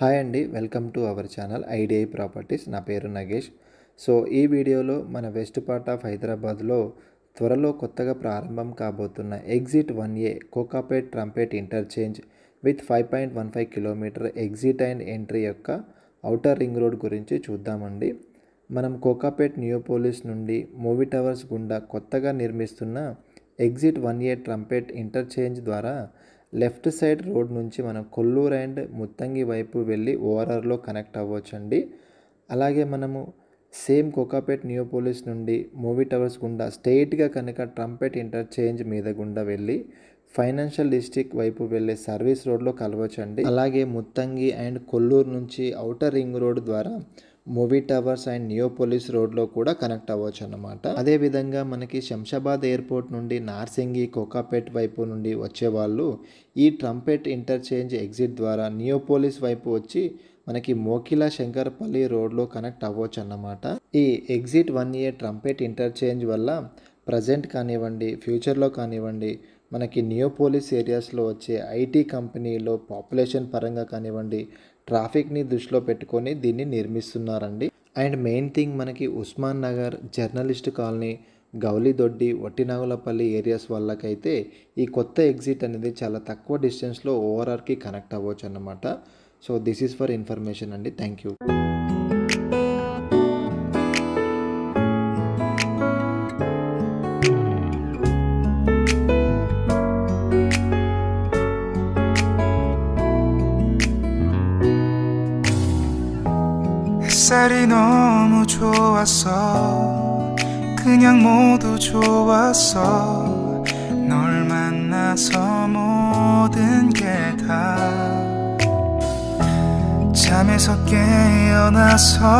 Hi అండి, welcome to our channel IDI properties. నా పేరు నగేష్. సో ఈ వీడియోలో మన వెస్ట్ పార్ట్ ఆఫ్ హైదరాబాద్లో త్వరలో కొత్తగా ప్రారంభం కాబోతున్న exit 1A Kokapet trumpet interchange with 5.15 kilometre exit and entry యొక్క ఔటర్ రింగ్ రోడ్ గురించి చూద్దామండి. మనం కోకాపేట్ నియోపోలిస్ నుండి మూవీ టవర్స్ గుండా కొత్తగా నిర్మిస్తున్న ఎగ్జిట్ 1A ట్రంపేట్ ఇంటర్చేంజ్ ద్వారా లెఫ్ట్ సైడ్ రోడ్ నుంచి మనం కొల్లూరు అండ్ ముత్తంగి వైపు వెళ్ళి ఓఆర్ఆర్లో కనెక్ట్ అవ్వచ్చండి. అలాగే మనము సేమ్ కోకాపేట్ నియోపోలిస్ నుండి మూవీ టవర్స్ గుండా స్ట్రెయిట్గా కనుక ట్రంపేట్ ఇంటర్చేంజ్ మీద గుండా వెళ్ళి ఫైనాన్షియల్ డిస్ట్రిక్ట్ వైపు వెళ్ళే సర్వీస్ రోడ్లో కలవచ్చండి. అలాగే ముత్తంగి అండ్ కొల్లూరు నుంచి ఔటర్ రింగ్ రోడ్ ద్వారా మూవీ టవర్స్ అండ్ నియోపోలిస్ రోడ్లో కూడా కనెక్ట్ అవ్వచ్చు అన్నమాట. అదేవిధంగా మనకి శంషాబాద్ ఎయిర్పోర్ట్ నుండి నార్సింగి కోకాపేట్ వైపు నుండి వచ్చేవాళ్ళు ఈ ట్రంపేట్ ఇంటర్చేంజ్ ఎగ్జిట్ ద్వారా నియోపోలిస్ వైపు వచ్చి మనకి మోకిలా శంకర్పల్లి రోడ్లో కనెక్ట్ అవ్వచ్చు అన్నమాట. ఈ ఎగ్జిట్ 1A ట్రంపేట్ ఇంటర్చేంజ్ వల్ల ప్రజెంట్ కానివ్వండి, ఫ్యూచర్లో కానివ్వండి, మనకి నియోపోలిస్ ఏరియాస్లో వచ్చే ఐటీ కంపెనీలో పాపులేషన్ పరంగా కానివ్వండి, ట్రాఫిక్ని దృష్టిలో పెట్టుకొని దీన్ని నిర్మిస్తున్నారండి. అండ్ మెయిన్ థింగ్ మనకి Usman Nagar, journalist colony, Gowlidoddy, Vattinagulapalli areas వాళ్ళకైతే ఈ కొత్త ఎగ్జిట్ అనేది చాలా తక్కువ డిస్టెన్స్లో ఓఆర్ఆర్కి కనెక్ట్ అవ్వచ్చు అన్నమాట. So this is for information అండి. Thank you. 햇살이 너무 좋았어. 그냥 모두 좋았어. 널 만나서 모든 게 다 잠에서 깨어나서